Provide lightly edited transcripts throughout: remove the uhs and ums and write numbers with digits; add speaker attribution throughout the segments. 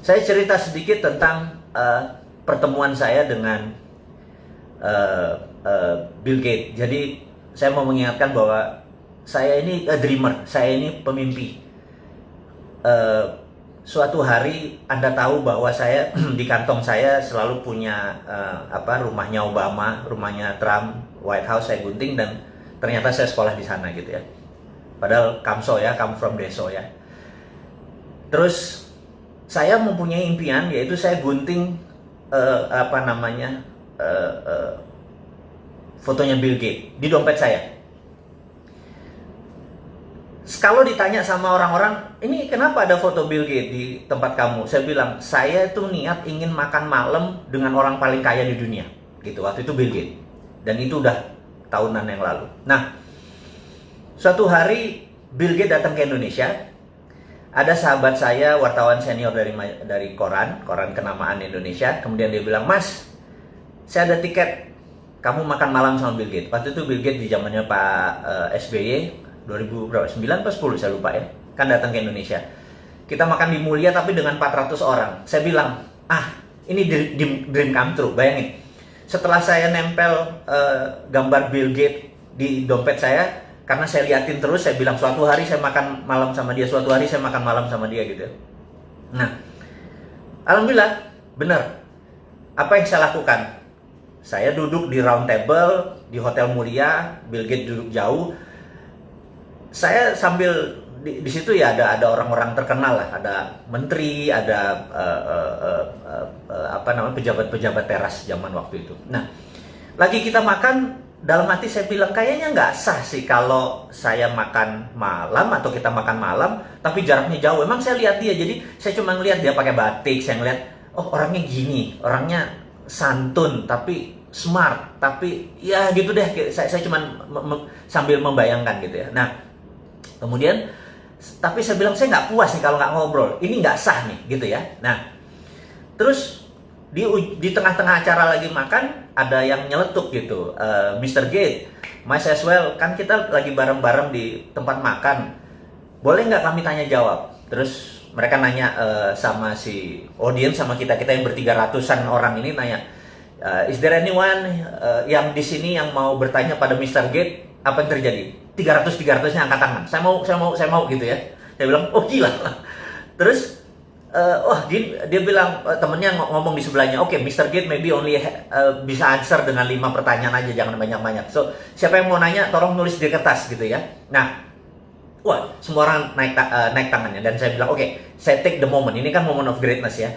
Speaker 1: Saya cerita sedikit tentang pertemuan saya dengan Bill Gates. Jadi saya mau mengingatkan bahwa saya ini dreamer, saya ini pemimpi. Suatu hari Anda tahu bahwa saya di kantong saya selalu punya rumahnya Obama, rumahnya Trump, White House saya gunting, dan ternyata saya sekolah di sana gitu ya. Padahal kamso ya, come from deso ya. Terus saya mempunyai impian, yaitu saya gunting fotonya Bill Gates di dompet saya. Kalau ditanya sama orang-orang, ini kenapa ada foto Bill Gates di tempat kamu? Saya bilang, saya itu niat ingin makan malam dengan orang paling kaya di dunia. Gitu, waktu itu Bill Gates. Dan itu udah tahunan yang lalu. Nah, suatu hari Bill Gates datang ke Indonesia. Ada sahabat saya, wartawan senior dari koran kenamaan Indonesia. Kemudian dia bilang, Mas, saya ada tiket, kamu makan malam sama Bill Gates. Waktu itu Bill Gates di zamannya Pak SBY, 2009 atau 10 saya lupa ya. Kan datang ke Indonesia. Kita makan di Mulia tapi dengan 400 orang. Saya bilang, ini dream come true. Bayangin, setelah saya nempel gambar Bill Gates di dompet saya, karena saya liatin terus, saya bilang suatu hari saya makan malam sama dia, suatu hari saya makan malam sama dia gitu. Nah, alhamdulillah, benar. Apa yang saya lakukan? Saya duduk di round table di Hotel Mulia, Bill Gates duduk jauh. Saya sambil di situ ya ada orang-orang terkenal lah, ada menteri, ada pejabat-pejabat teras zaman waktu itu. Nah, lagi kita makan. Dalam hati saya bilang, kayaknya nggak sah sih kalau saya makan malam atau kita makan malam, tapi jaraknya jauh. Emang saya lihat dia, jadi saya cuma ngeliat dia pakai batik, saya ngeliat, oh orangnya gini, orangnya santun, tapi smart, tapi ya gitu deh. Saya cuma sambil membayangkan gitu ya. Nah, kemudian, tapi saya bilang saya nggak puas nih kalau nggak ngobrol, ini nggak sah nih gitu ya. Nah, terus di tengah-tengah acara lagi makan, ada yang nyeletuk gitu, Mr. Gates, might as well, kan kita lagi bareng-bareng di tempat makan, boleh nggak kami tanya jawab? Terus mereka nanya sama si audience, sama kita yang ber-300-an orang ini nanya, is there anyone yang di sini yang mau bertanya pada Mr. Gates? Apa yang terjadi? 300-300-nya angkat tangan. Saya mau gitu ya. Saya bilang, oh gila. Terus dia bilang, temennya ngomong di sebelahnya, oke, Mr. Gates maybe only bisa answer dengan 5 pertanyaan aja, jangan banyak-banyak. So, siapa yang mau nanya, tolong nulis di kertas gitu ya. Nah, semua orang naik tangannya, dan saya bilang, oke, saya take the moment. Ini kan moment of greatness ya.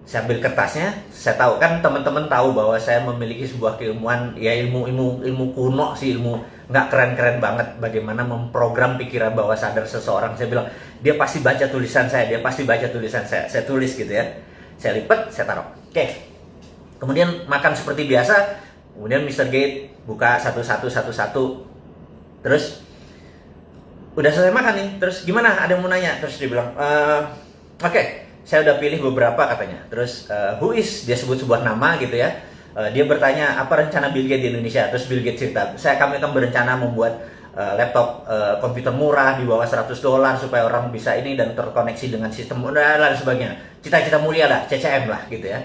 Speaker 1: Saya ambil kertasnya, saya tahu kan teman-teman tahu bahwa saya memiliki sebuah keilmuan, ya ilmu kuno sih, ilmu nggak keren-keren banget, bagaimana memprogram pikiran bawah sadar seseorang. Saya bilang, dia pasti baca tulisan saya, saya tulis gitu ya. Saya lipat, saya taruh. Oke. Kemudian makan seperti biasa, kemudian Mr. Gates buka satu-satu. Terus udah selesai makan nih, terus gimana? Ada yang mau nanya? Terus dia bilang, oke. Saya udah pilih beberapa katanya. Terus who is, dia sebut sebuah nama gitu ya. Dia bertanya apa rencana Bill Gates di Indonesia. Terus Bill Gates cerita, kami akan berencana membuat laptop komputer murah di bawah $100 supaya orang bisa ini dan terkoneksi dengan sistem dan sebagainya. Cita-cita mulia lah, CCM lah gitu ya.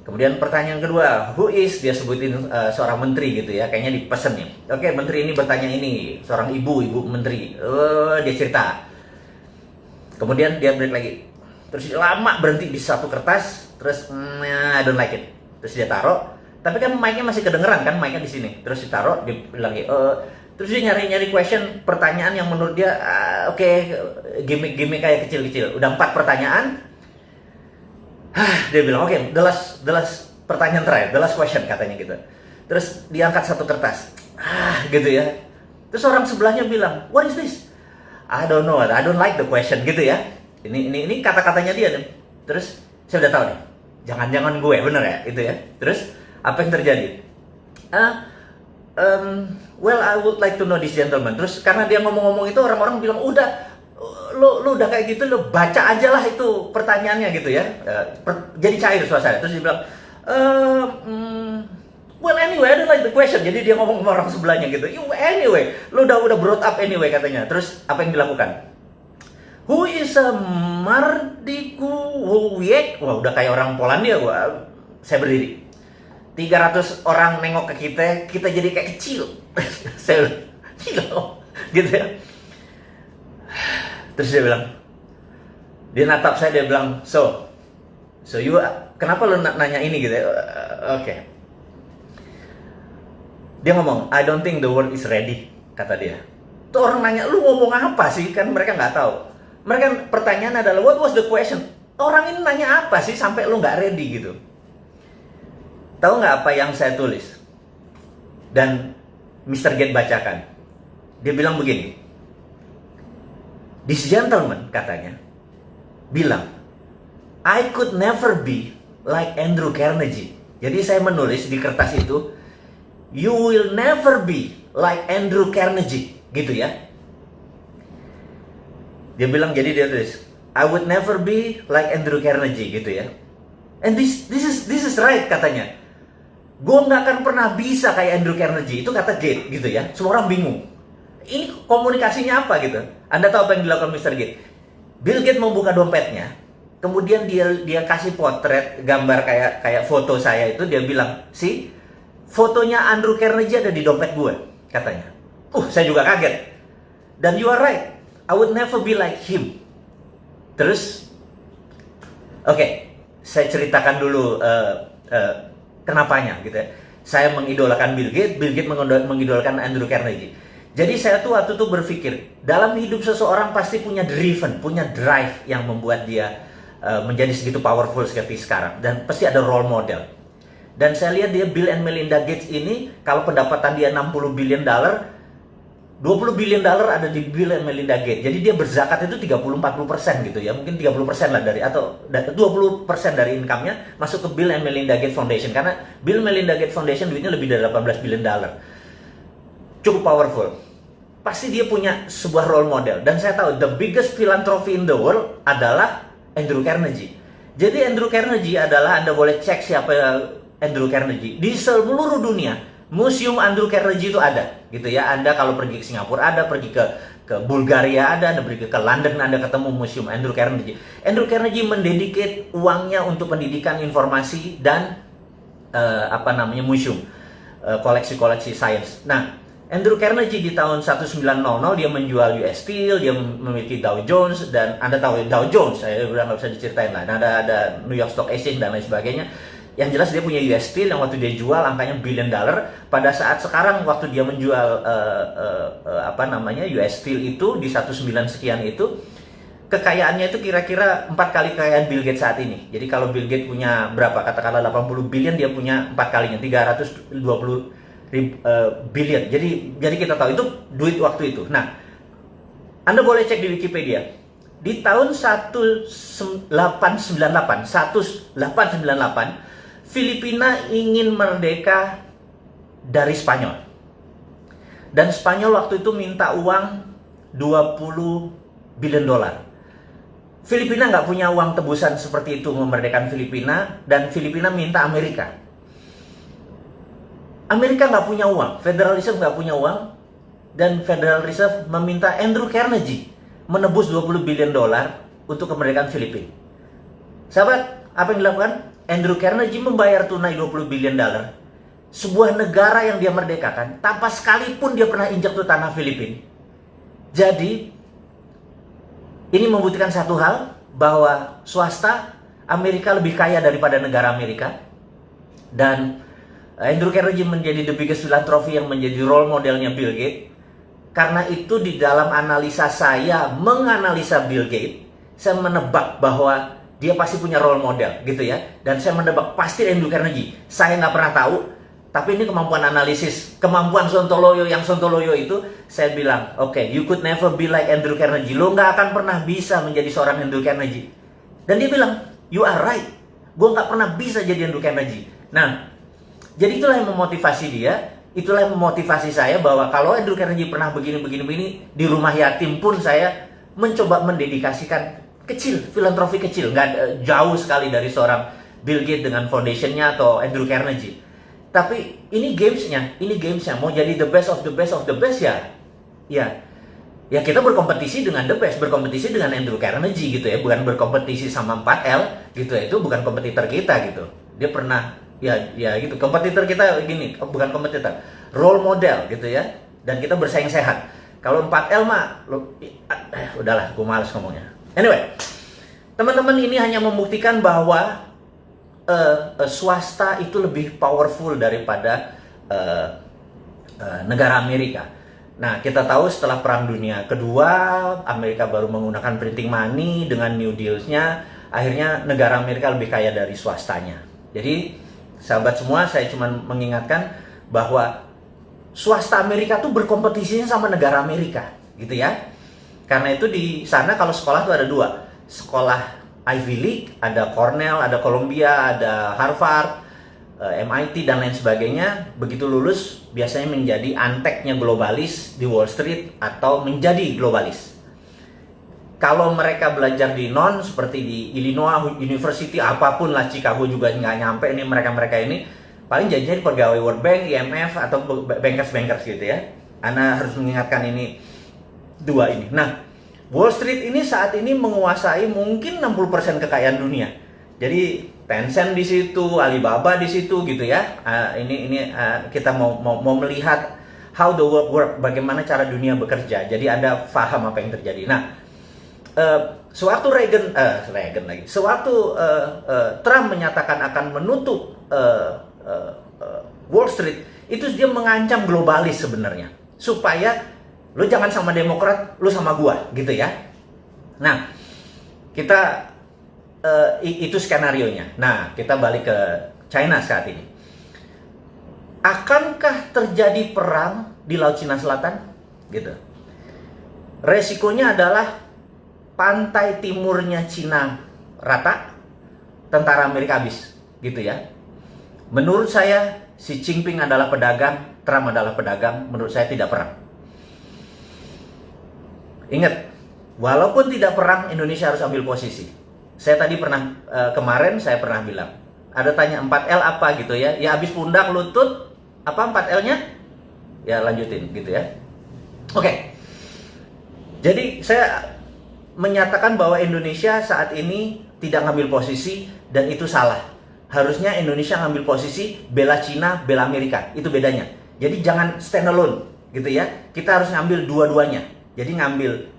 Speaker 1: Kemudian pertanyaan kedua, who is, dia sebutin seorang menteri gitu ya. Kayaknya dipesen nih. Oke, menteri ini bertanya ini, seorang ibu menteri. Dia cerita. Kemudian dia break lagi. Terus lama berhenti di satu kertas, terus I don't like it. Terus dia taruh, tapi kan mic-nya masih kedengeran kan, mic-nya di sini. Terus ditaruh, dia bilang terus dia nyari question, pertanyaan yang menurut dia oke, gimmick kayak kecil-kecil. Udah 4 pertanyaan. Dia bilang, oke, the last pertanyaan terakhir, the last question katanya gitu. Terus diangkat satu kertas. Gitu ya. Terus orang sebelahnya bilang, what is this? I don't know, I don't like the question gitu ya. Ini kata-katanya dia nih. Terus saya udah tahu nih, jangan-jangan gue, bener ya itu ya. Terus apa yang terjadi? Well, I would like to know this gentleman. Terus karena dia ngomong-ngomong itu, orang-orang bilang, udah lu udah kayak gitu, lu baca aja lah itu pertanyaannya gitu ya. Jadi cair suasana. Terus dia bilang, well anyway, I don't like the question. Jadi dia ngomong sama orang sebelahnya gitu. Anyway, lu udah brought up anyway katanya. Terus apa yang dilakukan? Who is a Mardikuwiek? Wah, udah kayak orang Polandia gua. Saya berdiri. 300 orang nengok ke kita jadi kayak kecil. Saya bilang, gila, gitu ya. Terus dia natap saya, dia bilang, so you, kenapa lu nanya ini gitu ya? Oke. Dia ngomong, I don't think the world is ready, kata dia. Tuh orang nanya, lu ngomong apa sih? Kan mereka nggak tahu. Mereka pertanyaan adalah, what was the question? Orang ini nanya apa sih sampai lu nggak ready gitu? Tahu nggak apa yang saya tulis? Dan Mr. Gates bacakan. Dia bilang begini. This gentleman, katanya, bilang, I could never be like Andrew Carnegie. Jadi saya menulis di kertas itu, you will never be like Andrew Carnegie. Gitu ya. Dia bilang, jadi dia tulis, I would never be like Andrew Carnegie, gitu ya. And this is right, katanya. Gue nggak akan pernah bisa kayak Andrew Carnegie. Itu kata Gates, gitu ya. Semua orang bingung. Ini komunikasinya apa gitu? Anda tahu apa yang dilakukan Mr. Gates? Bill Gates membuka dompetnya, kemudian dia kasih potret gambar kayak foto saya itu, dia bilang, "Si, fotonya Andrew Carnegie ada di dompet gue," katanya. Saya juga kaget. Dan you are right, I would never be like him. Terus, oke, saya ceritakan dulu kenapanya gitu ya. Saya mengidolakan Bill Gates mengidolakan Andrew Carnegie. Jadi saya tuh waktu itu berpikir, dalam hidup seseorang pasti punya punya drive yang membuat dia menjadi segitu powerful seperti sekarang. Dan pasti ada role model. Dan saya lihat dia, Bill and Melinda Gates ini, kalau pendapatan dia $60 billion, $20 billion ada di Bill and Melinda Gates. Jadi dia berzakat itu 30-40% gitu ya. Mungkin 30% lah atau 20% dari income-nya masuk ke Bill and Melinda Gates Foundation. Karena Bill Melinda Gates Foundation duitnya lebih dari $18 billion. Cukup powerful. Pasti dia punya sebuah role model. Dan saya tahu the biggest philanthropy in the world adalah Andrew Carnegie. Jadi Andrew Carnegie adalah, Anda boleh cek siapa Andrew Carnegie. Di seluruh dunia, Museum Andrew Carnegie itu ada, gitu ya. Anda kalau pergi ke Singapura ada, pergi ke Bulgaria ada, Anda pergi ke London Anda ketemu Museum Andrew Carnegie. Andrew Carnegie mendedicate uangnya untuk pendidikan, informasi, dan museum, koleksi-koleksi sains. Nah, Andrew Carnegie di tahun 1900 dia menjual US Steel, dia memiliki Dow Jones, dan Anda tahu Dow Jones, saya udah nggak bisa diceritain lah. Ada New York Stock Exchange dan lain sebagainya. Yang jelas dia punya US Steel yang waktu dia jual angkanya $1 billion. Pada saat sekarang waktu dia menjual US Steel itu di 19 sekian itu, kekayaannya itu kira-kira 4 kali kekayaan Bill Gates saat ini. Jadi kalau Bill Gates punya berapa? Katakanlah 80 billion, dia punya 4 kalinya, 320 billion. Jadi kita tahu itu duit waktu itu. Nah, Anda boleh cek di Wikipedia. Di tahun 1898, Filipina ingin merdeka dari Spanyol. Dan Spanyol waktu itu minta uang $20 billion. Filipina nggak punya uang tebusan seperti itu memerdekakan Filipina, dan Filipina minta Amerika. Amerika nggak punya uang, Federal Reserve nggak punya uang, dan Federal Reserve meminta Andrew Carnegie menebus $20 billion untuk kemerdekaan Filipina. Sahabat, apa yang dilakukan? Andrew Carnegie membayar tunai $20 billion, sebuah negara yang dia merdekakan, tanpa sekalipun dia pernah injak tuh tanah Filipina. Jadi, ini membuktikan satu hal, bahwa swasta Amerika lebih kaya daripada negara Amerika. Dan Andrew Carnegie menjadi the biggest philanthropy yang menjadi role modelnya Bill Gates. Karena itu di dalam analisa saya, menganalisa Bill Gates, saya menebak bahwa dia pasti punya role model gitu ya. Dan saya menebak pasti Andrew Carnegie. Saya nggak pernah tahu, tapi ini kemampuan analisis, kemampuan Sontoloyo. Yang Sontoloyo itu saya bilang, oke, you could never be like Andrew Carnegie. Lo nggak akan pernah bisa menjadi seorang Andrew Carnegie. Dan dia bilang, you are right. Gue nggak pernah bisa jadi Andrew Carnegie. Nah, jadi itulah yang memotivasi dia. Itulah yang memotivasi saya bahwa kalau Andrew Carnegie pernah begini, di rumah yatim pun saya mencoba mendedikasikan kecil, filantropi kecil, nggak jauh sekali dari seorang Bill Gates dengan foundationnya atau Andrew Carnegie. Tapi ini gamesnya, mau jadi the best of the best ya, Ya kita berkompetisi dengan the best, berkompetisi dengan Andrew Carnegie gitu ya, bukan berkompetisi sama 4L gitu ya, itu bukan kompetitor kita gitu. Dia pernah ya gitu, kompetitor kita gini, bukan kompetitor, role model gitu ya, dan kita bersaing sehat. Kalau 4L mah udahlah, gue males ngomongnya. Anyway, teman-teman, ini hanya membuktikan bahwa swasta itu lebih powerful daripada negara Amerika. Nah, kita tahu setelah Perang Dunia Kedua, Amerika baru menggunakan printing money dengan New Deals-nya, akhirnya negara Amerika lebih kaya dari swastanya. Jadi, sahabat semua, saya cuma mengingatkan bahwa swasta Amerika tuh berkompetisinya sama negara Amerika, gitu ya. Karena itu di sana kalau sekolah tuh ada dua, sekolah Ivy League, ada Cornell, ada Columbia, ada Harvard, MIT dan lain sebagainya. Begitu lulus biasanya menjadi anteknya globalis di Wall Street atau menjadi globalis. Kalau mereka belajar di seperti di Illinois University, apapun lah, Chicago juga nggak nyampe ini, mereka ini paling jadi pegawai World Bank, IMF atau bankers gitu ya. Anda harus mengingatkan ini dua ini. Nah, Wall Street ini saat ini menguasai mungkin 60% kekayaan dunia. Jadi Tencent di situ, Alibaba di situ gitu ya. Ini kita mau melihat how the world work, bagaimana cara dunia bekerja. Jadi Anda paham apa yang terjadi. Nah, sewaktu Trump menyatakan akan menutup Wall Street, itu dia mengancam globalis sebenarnya, supaya lu jangan sama Demokrat, lu sama gua gitu ya. Nah, kita itu skenarionya. Nah, kita balik ke China saat ini. Akankah terjadi perang di Laut Cina Selatan? Gitu. Resikonya adalah pantai timurnya Cina rata, tentara Amerika habis, gitu ya. Menurut saya, Xi Jinping adalah pedagang, Trump adalah pedagang. Menurut saya tidak perang. Ingat, walaupun tidak perang, Indonesia harus ambil posisi. Saya tadi kemarin saya pernah bilang, ada tanya 4L apa gitu ya. Ya habis pundak, lutut, apa 4L-nya? Ya lanjutin gitu ya. Oke. Jadi saya menyatakan bahwa Indonesia saat ini tidak ngambil posisi, dan itu salah. Harusnya Indonesia ngambil posisi bela Cina, bela Amerika. Itu bedanya. Jadi jangan stand alone gitu ya. Kita harus ngambil dua-duanya. Jadi ngambil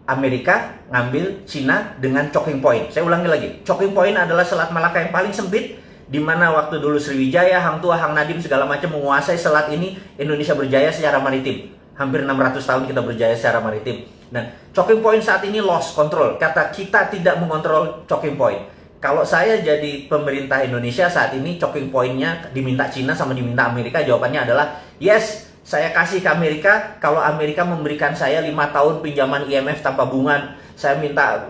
Speaker 1: Amerika, ngambil Cina dengan choking point. Saya ulangi lagi, choking point adalah Selat Malaka yang paling sempit, di mana waktu dulu Sriwijaya, Hang Tuah, Hang Nadim segala macam menguasai selat ini, Indonesia berjaya secara maritim. Hampir 600 tahun kita berjaya secara maritim. Dan choking point saat ini lost control. Kata kita tidak mengontrol choking point. Kalau saya jadi pemerintah Indonesia saat ini, choking point-nya diminta Cina sama diminta Amerika, jawabannya adalah yes. Saya kasih ke Amerika, kalau Amerika memberikan saya 5 tahun pinjaman IMF tanpa bunga, saya minta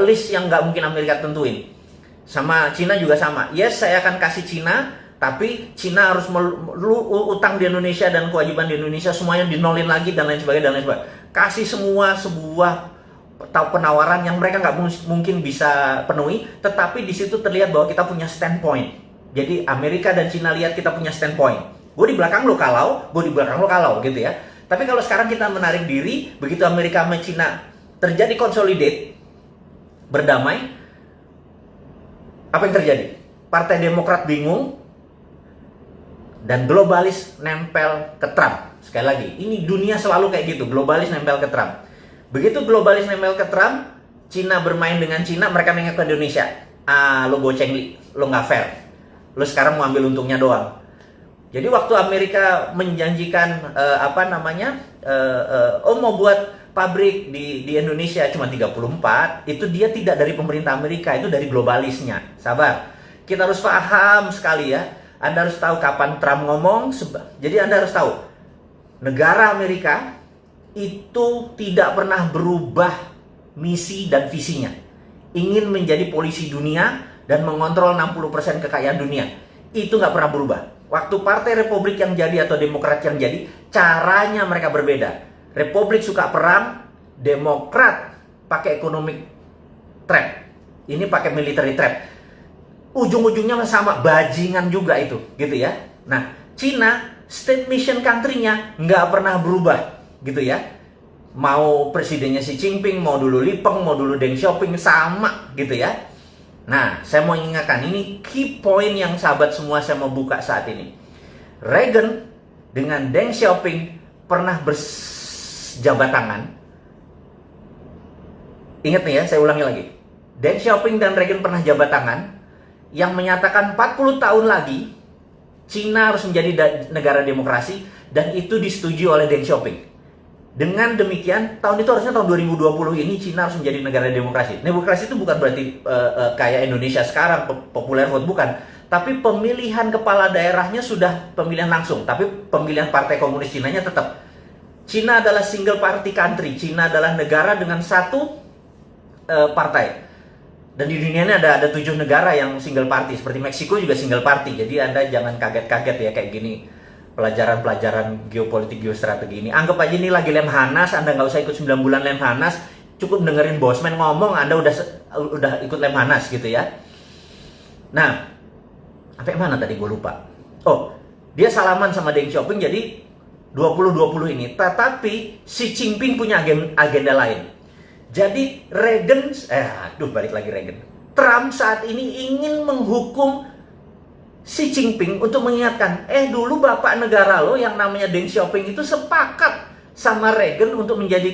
Speaker 1: list yang nggak mungkin Amerika tentuin. Sama Cina juga sama. Yes, saya akan kasih Cina, tapi Cina harus utang di Indonesia dan kewajiban di Indonesia semuanya dinolin lagi dan lain sebagainya. Kasih semua sebuah penawaran yang mereka nggak mungkin bisa penuhi, tetapi di situ terlihat bahwa kita punya standpoint. Jadi Amerika dan Cina lihat kita punya standpoint. Gue di belakang lo kalau, gue di belakang lo kalau gitu ya. Tapi kalau sekarang kita menarik diri, begitu Amerika sama Cina terjadi consolidate, berdamai, apa yang terjadi? Partai Demokrat bingung, dan globalis nempel ke Trump. Sekali lagi, ini dunia selalu kayak gitu, globalis nempel ke Trump. Begitu globalis nempel ke Trump, Cina bermain dengan Cina, mereka nengok ke Indonesia. Lo goceng, lo nggak fair. Lo sekarang mau ambil untungnya doang. Jadi waktu Amerika menjanjikan mau buat pabrik di Indonesia cuma 34, itu dia tidak dari pemerintah Amerika, itu dari globalisnya. Sabar, kita harus paham sekali ya. Anda harus tahu kapan Trump ngomong. Jadi Anda harus tahu, negara Amerika itu tidak pernah berubah misi dan visinya. Ingin menjadi polisi dunia dan mengontrol 60% kekayaan dunia. Itu nggak pernah berubah. Waktu Partai Republik yang jadi atau Demokrat yang jadi, caranya mereka berbeda. Republik suka perang, Demokrat pakai economic trap. Ini pakai military trap. Ujung-ujungnya sama, bajingan juga itu, gitu ya. Nah, Cina, state mission country-nya nggak pernah berubah, gitu ya. Mau presidennya Xi Jinping, mau dulu Li Peng, mau dulu Deng Xiaoping, sama gitu ya. Nah, saya mau ingatkan, ini key point yang sahabat semua saya mau buka saat ini. Reagan dengan Deng Xiaoping pernah berjabat tangan. Ingat nih ya, saya ulangi lagi. Deng Xiaoping dan Reagan pernah jabat tangan yang menyatakan 40 tahun lagi Cina harus menjadi negara demokrasi, dan itu disetujui oleh Deng Xiaoping. Dengan demikian, tahun itu harusnya tahun 2020 ini Cina harus menjadi negara demokrasi. Demokrasi itu bukan berarti kayak Indonesia sekarang, populer vote, bukan. Tapi pemilihan kepala daerahnya sudah pemilihan langsung. Tapi pemilihan partai komunis Cinanya tetap. Cina adalah single party country. Cina adalah negara dengan satu partai. Dan di dunia ini ada 7 negara yang single party. Seperti Meksiko juga single party. Jadi Anda jangan kaget-kaget ya kayak gini. Pelajaran-pelajaran geopolitik, geostrategi ini. Anggap aja ini lagi Lemhanas, Anda nggak usah ikut 9 bulan Lemhanas, cukup dengerin Bosman ngomong, Anda udah ikut Lemhanas gitu ya. Nah, sampai mana tadi gue lupa. Oh, dia salaman sama Deng Xiaoping jadi 2020 ini. Tetapi Xi Jinping punya agenda lain. Jadi balik lagi Reagan. Trump saat ini ingin menghukum Xi Jinping untuk mengingatkan, dulu bapak negara lo yang namanya Deng Xiaoping itu sepakat sama Reagan untuk menjadi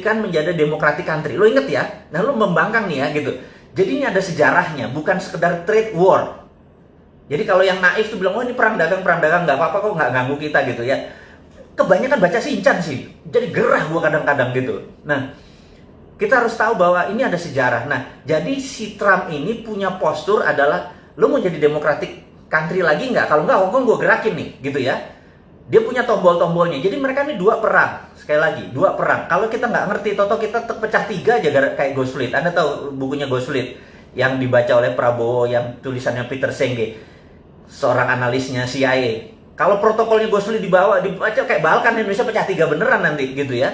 Speaker 1: democratic country. Lo inget ya? Nah, lo membangkang nih ya gitu. Jadi ini ada sejarahnya, bukan sekedar trade war. Jadi kalau yang naif tuh bilang, oh ini perang dagang, nggak apa-apa kok, nggak ganggu kita gitu ya. Kebanyakan baca Shinchan sih, jadi gerah gua kadang-kadang gitu. Nah, kita harus tahu bahwa ini ada sejarah. Nah, jadi si Trump ini punya postur adalah, lo mau jadi democratic country lagi nggak? Kalau nggak, Hongkong gue gerakin nih, gitu ya. Dia punya tombol-tombolnya. Jadi mereka ini 2 perang. Sekali lagi, 2 perang. Kalau kita nggak ngerti, toto kita terpecah 3 aja kayak Ghost Fleet. Anda tahu bukunya Ghost Fleet yang dibaca oleh Prabowo, yang tulisannya Peter Senge, seorang analisnya CIA. Kalau protokolnya Ghost Fleet dibaca kayak Balkan, Indonesia pecah 3 beneran nanti, gitu ya.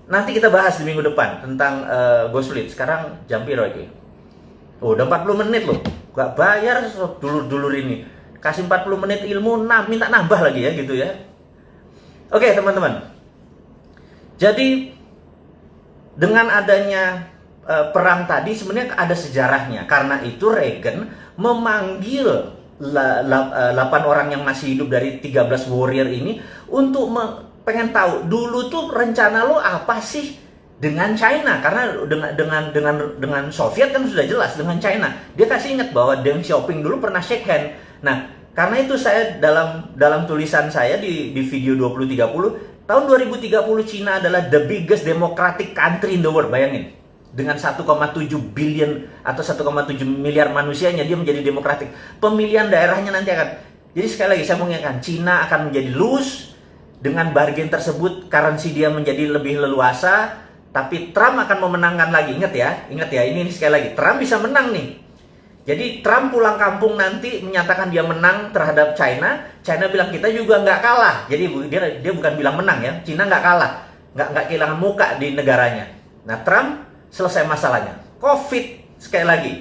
Speaker 1: Nanti kita bahas di minggu depan tentang Ghost Fleet. Sekarang jam piro iki? Oh, udah 40 menit loh. Gak bayar dulur-dulur ini. Kasih 40 menit ilmu, minta nambah lagi ya gitu ya. Oke teman-teman. Jadi dengan adanya perang tadi sebenarnya ada sejarahnya. Karena itu Reagan memanggil 8 orang yang masih hidup dari 13 warrior ini untuk pengen tahu dulu tuh rencana lo apa sih dengan China, karena dengan Soviet kan sudah jelas, dengan China dia kasih ingat bahwa Deng Xiaoping dulu pernah shake hand. Nah, karena itu saya dalam tulisan saya di video 2030, tahun 2030 Cina adalah the biggest democratic country in the world. Bayangin, dengan 1,7 billion atau 1,7 miliar manusianya dia menjadi demokratik. Pemilihan daerahnya nanti akan, jadi sekali lagi saya mengingatkan, Cina akan menjadi loose. Dengan bargain tersebut currency dia menjadi lebih leluasa. Tapi Trump akan memenangkan lagi. Ingat ya, ini sekali lagi, Trump bisa menang nih. Jadi Trump pulang kampung nanti menyatakan dia menang terhadap China. China bilang kita juga nggak kalah. Jadi dia bukan bilang menang ya, China nggak kalah, nggak kehilangan muka di negaranya. Nah, Trump selesai masalahnya. COVID sekali lagi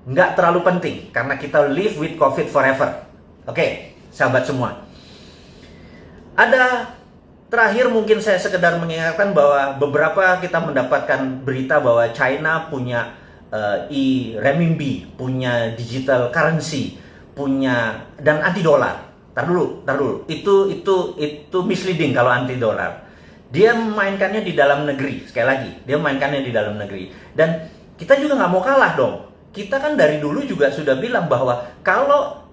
Speaker 1: nggak terlalu penting karena kita live with COVID forever. Oke, sahabat semua. Ada terakhir mungkin saya sekedar mengingatkan bahwa beberapa kita mendapatkan berita bahwa China punya renminbi, punya digital currency, punya dan anti dolar. Tar dulu. Itu misleading kalau anti dolar. Dia memainkannya di dalam negeri. Sekali lagi, dia memainkannya di dalam negeri. Dan kita juga nggak mau kalah dong. Kita kan dari dulu juga sudah bilang bahwa kalau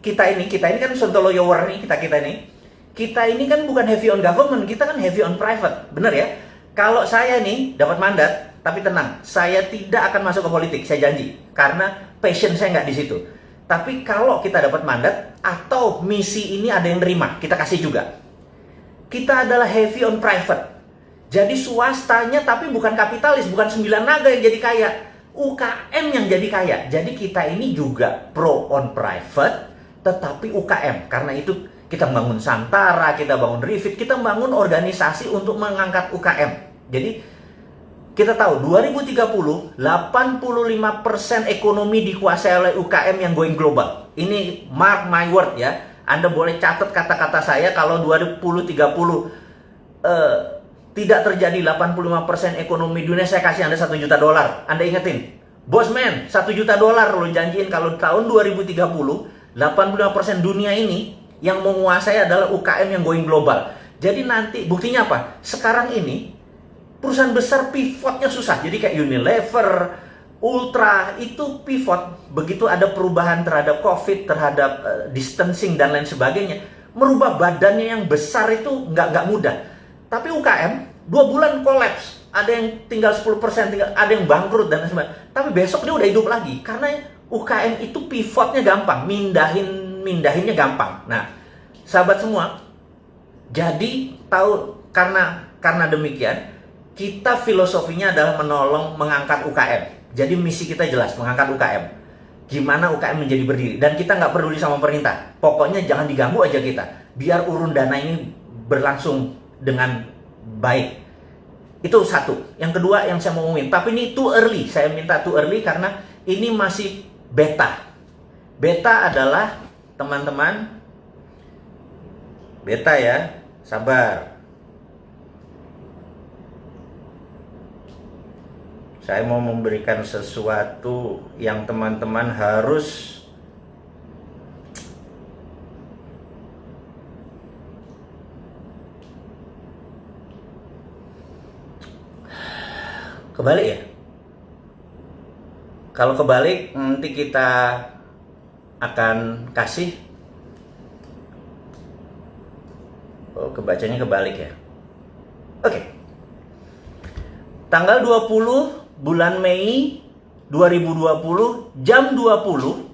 Speaker 1: kita ini kan Sontoloyo War nih, kita ini kan bukan heavy on government, kita kan heavy on private, bener ya? Kalau saya nih dapat mandat, tapi tenang, saya tidak akan masuk ke politik, saya janji, karena passion saya nggak di situ. Tapi kalau kita dapat mandat atau misi ini ada yang nerima, kita kasih juga. Kita adalah heavy on private, jadi swastanya tapi bukan kapitalis, bukan 9 naga yang jadi kaya. UKM yang jadi kaya. Jadi kita ini juga pro on private tetapi UKM. Karena itu kita bangun Santara, kita bangun Revit, kita bangun organisasi untuk mengangkat UKM. Jadi kita tahu 2030 85% ekonomi dikuasai oleh UKM yang going global. Ini mark my word ya. Anda boleh catat kata-kata saya kalau 2030 tidak terjadi 85% ekonomi dunia, saya kasih Anda $1 juta. Anda ingetin, Bosman, $1 juta lo janjiin kalau tahun 2030, 85% dunia ini yang menguasai adalah UKM yang going global. Jadi nanti, buktinya apa? Sekarang ini, perusahaan besar pivotnya susah. Jadi kayak Unilever, Ultra, itu pivot. Begitu ada perubahan terhadap COVID, terhadap distancing dan lain sebagainya, merubah badannya yang besar itu nggak mudah. Tapi UKM 2 bulan kolaps, ada yang tinggal 10%, ada yang bangkrut dan lain sebagainya. Tapi besok dia udah hidup lagi karena UKM itu pivotnya gampang, mindahinnya gampang. Nah, sahabat semua, jadi tahu karena demikian kita filosofinya adalah menolong mengangkat UKM. Jadi misi kita jelas, mengangkat UKM. Gimana UKM menjadi berdiri, dan kita nggak peduli sama pemerintah. Pokoknya jangan diganggu aja kita, biar urun dana ini berlangsung dengan baik. Itu satu. Yang kedua yang saya mau ngomongin, tapi ini too early. Saya minta too early karena ini masih beta. Beta adalah, teman-teman, beta ya, sabar. Saya mau memberikan sesuatu yang teman-teman harus kebalik ya. Kalau kebalik nanti kita akan kasih. Oh, kebacanya kebalik ya. Oke. Tanggal 20 bulan Mei 2020 jam 20,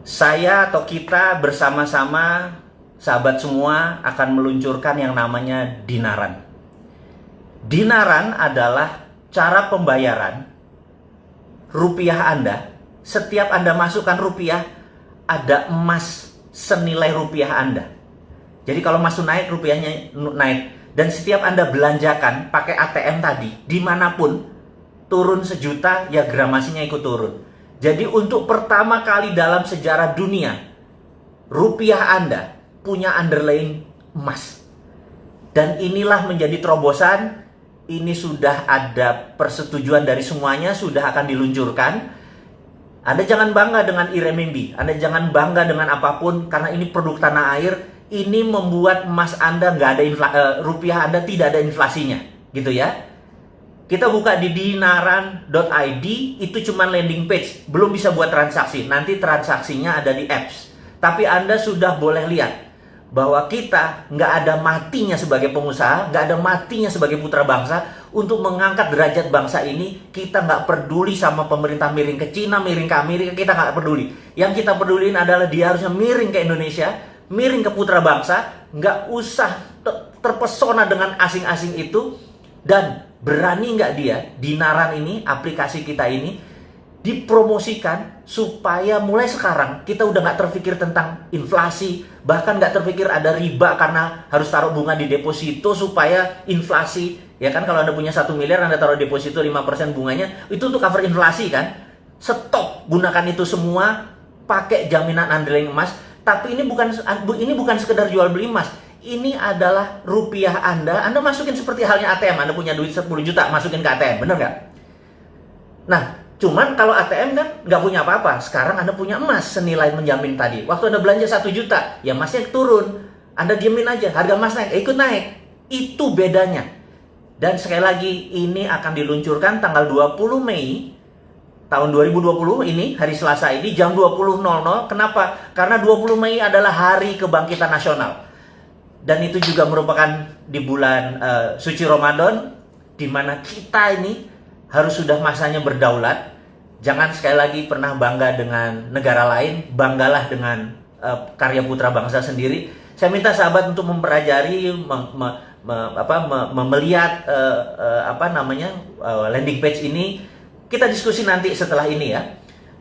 Speaker 1: saya atau kita bersama-sama sahabat semua akan meluncurkan yang namanya dinaran. Dinaran adalah cara pembayaran rupiah Anda. Setiap Anda masukkan rupiah, ada emas senilai rupiah Anda. Jadi kalau emas naik, rupiahnya naik. Dan setiap Anda belanjakan pakai ATM tadi, dimanapun, turun 1 juta, ya gramasinya ikut turun. Jadi untuk pertama kali dalam sejarah dunia, rupiah Anda punya underlying emas. Dan inilah menjadi terobosan. Ini sudah ada persetujuan dari semuanya, sudah akan diluncurkan. Anda jangan bangga dengan renminbi, Anda jangan bangga dengan apapun, karena ini produk tanah air. Ini membuat emas Anda nggak ada rupiah Anda tidak ada inflasinya, gitu ya. Kita buka di dinaran.id, itu cuma landing page, belum bisa buat transaksi. Nanti transaksinya ada di apps. Tapi Anda sudah boleh lihat bahwa kita nggak ada matinya sebagai pengusaha, nggak ada matinya sebagai putra bangsa untuk mengangkat derajat bangsa ini. Kita nggak peduli sama pemerintah miring ke Cina, miring ke Amerika, kita nggak peduli. Yang kita peduliin adalah dia harusnya miring ke Indonesia, miring ke putra bangsa, nggak usah terpesona dengan asing-asing itu. Dan berani nggak dia, Dinaran ini, aplikasi kita ini, dipromosikan supaya mulai sekarang kita udah nggak terpikir tentang inflasi, bahkan nggak terpikir ada riba karena harus taruh bunga di deposito supaya inflasi. Ya kan, kalau Anda punya 1 miliar, Anda taruh deposito 5% bunganya, itu untuk cover inflasi kan. Stop, gunakan itu semua, pakai jaminan underlying emas. Tapi ini bukan sekedar jual beli emas. Ini adalah rupiah Anda masukin seperti halnya ATM. Anda punya duit 10 juta, masukin ke ATM, bener nggak? Nah, cuman kalau ATM kan nggak punya apa-apa. Sekarang Anda punya emas senilai menjamin tadi. Waktu Anda belanja 1 juta, ya emasnya turun. Anda diemin aja, harga emas naik, ikut naik. Itu bedanya. Dan sekali lagi, ini akan diluncurkan tanggal 20 Mei tahun 2020 ini, hari Selasa ini, jam 20.00. Kenapa? Karena 20 Mei adalah hari kebangkitan nasional. Dan itu juga merupakan di bulan suci Ramadan, di mana kita ini harus sudah masanya berdaulat. Jangan sekali lagi pernah bangga dengan negara lain, banggalah dengan karya putra bangsa sendiri. Saya minta sahabat untuk mempelajari, melihat landing page ini. Kita diskusi nanti setelah ini ya,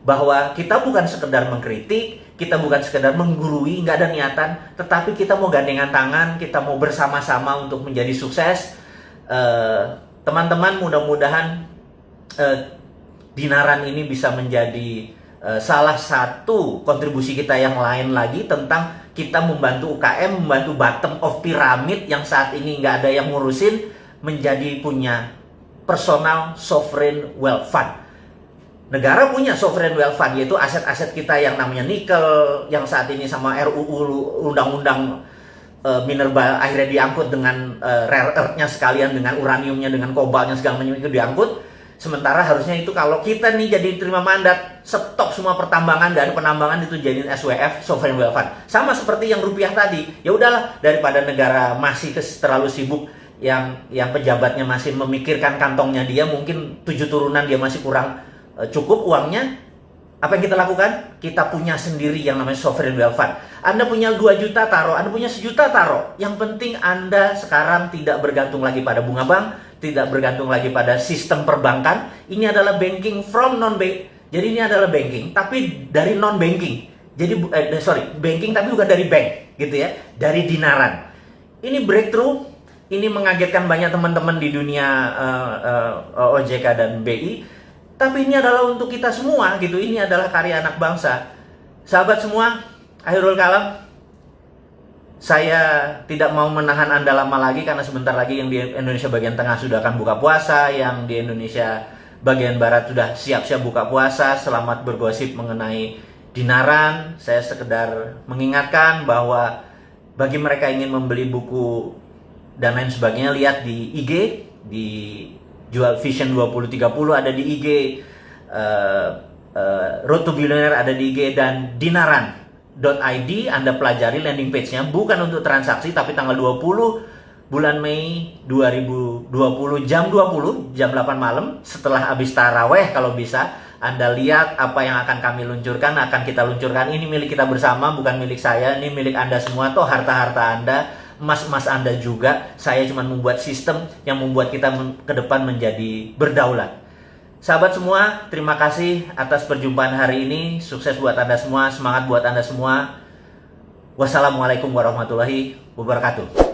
Speaker 1: bahwa kita bukan sekedar mengkritik, kita bukan sekedar menggurui, nggak ada niatan, tetapi kita mau gandengan tangan, kita mau bersama-sama untuk menjadi sukses. Teman-teman, mudah-mudahan Dinaran ini bisa menjadi salah satu kontribusi kita yang lain lagi tentang kita membantu UKM, membantu bottom of pyramid yang saat ini nggak ada yang ngurusin, menjadi punya personal sovereign wealth fund. Negara punya sovereign wealth fund, yaitu aset-aset kita yang namanya nikel, yang saat ini sama RUU undang-undang mineral akhirnya diangkut dengan rare earth-nya sekalian, dengan uraniumnya, dengan kobalnya segala macam itu diangkut. Sementara harusnya itu kalau kita nih jadi terima mandat, stop semua pertambangan dan penambangan, itu jadiin SWF, sovereign wealth fund. Sama seperti yang rupiah tadi. Ya udahlah, daripada negara masih terlalu sibuk, yang pejabatnya masih memikirkan kantongnya dia, mungkin 7 turunan dia masih kurang cukup uangnya. Apa yang kita lakukan? Kita punya sendiri yang namanya sovereign wealth fund. Anda punya 2 juta taruh, Anda punya 1 juta taruh. Yang penting Anda sekarang tidak bergantung lagi pada bunga bank, tidak bergantung lagi pada sistem perbankan. Ini adalah banking from non-bank. Jadi ini adalah banking tapi dari non-banking. Jadi banking tapi bukan dari bank, gitu ya, dari dinaran. Ini breakthrough, ini mengagetkan banyak teman-teman di dunia OJK dan BI. Tapi ini adalah untuk kita semua, gitu. Ini adalah karya anak bangsa. Sahabat semua, akhirul kalam, saya tidak mau menahan Anda lama lagi karena sebentar lagi yang di Indonesia bagian tengah sudah akan buka puasa, yang di Indonesia bagian barat sudah siap-siap buka puasa. Selamat bergosip mengenai dinaran. Saya sekedar mengingatkan bahwa bagi mereka yang ingin membeli buku dan lain sebagainya, lihat di IG, di Jual Vision 2030 ada di IG, Road to Billionaire ada di IG, dan dinaran.id Anda pelajari landing page-nya, bukan untuk transaksi, tapi tanggal 20 bulan Mei 2020 jam 8 malam setelah habis taraweh, kalau bisa Anda lihat apa yang akan kami luncurkan, akan kita luncurkan. Ini milik kita bersama, bukan milik saya, ini milik Anda semua. Toh harta-harta Anda, emas-emas Anda juga. Saya cuma membuat sistem yang membuat kita ke depan menjadi berdaulat. Sahabat semua, terima kasih atas perjumpaan hari ini. Sukses buat Anda semua, semangat buat Anda semua. Wassalamualaikum warahmatullahi wabarakatuh.